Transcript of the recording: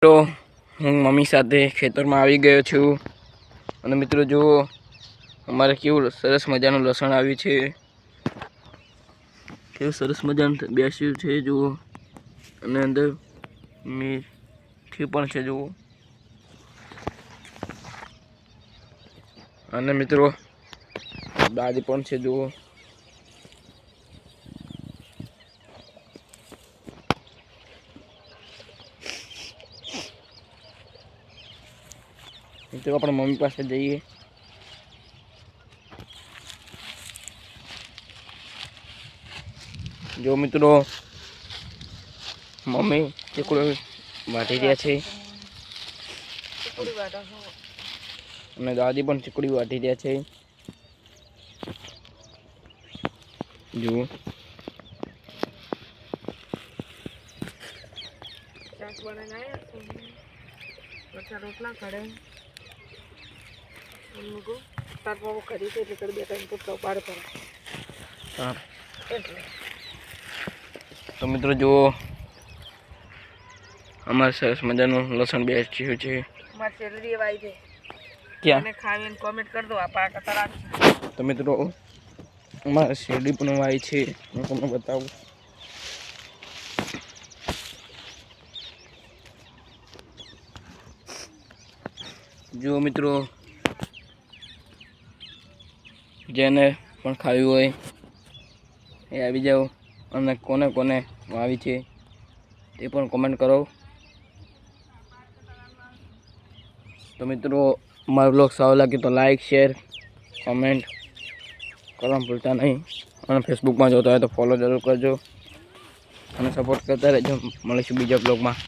તો હું મમ્મી સાથે ખેતરમાં આવી ગયો છું અને મિત્રો જુઓ અમારે કેવું સરસ મજાનું લસણ આવ્યું છે, કેવું સરસ મજાનું બેસ્યું છે જુઓ, અને અંદર મીઠી પણ છે જુઓ. અને મિત્રો દાદી પણ છે જુઓ. મિત્રો આપણે મમ્મી પાસે જઈએ. જો મિત્રો મમ્મી ચીકુડી વાટી રહ્યા છે અને દાદી પણ ચીકુડી વાટી રહ્યા છે. જુઓ રોટલા કરે કરી છે એટલે કરી બેઠા તો પાર પર. તો મિત્રો જુઓ અમારે સરસ મજાનું લસણ બેસ્યું છે. મારી સેલરી વાઈ છે ક્યાં અને ખાવીને કોમેન્ટ કરી દો. આ કતરા તો મિત્રો અમારે શેરડી પણ વાય છે, હું તમને બતાવું. જો મિત્રો જેને પણ ખાવી હોય એ આવી જાઓ અને કોને કોને આવી છે તે પણ કોમેન્ટ કરો. તો મિત્રો મારો બ્લોગ સારો લાગે તો લાઈક શેર કોમેન્ટ કરવાનું ભૂલતા નહીં, અને ફેસબુકમાં જોતા હોય તો ફોલો જરૂર કરજો અને સપોર્ટ કરતા રહેજો. મળીશું બીજા બ્લોગમાં.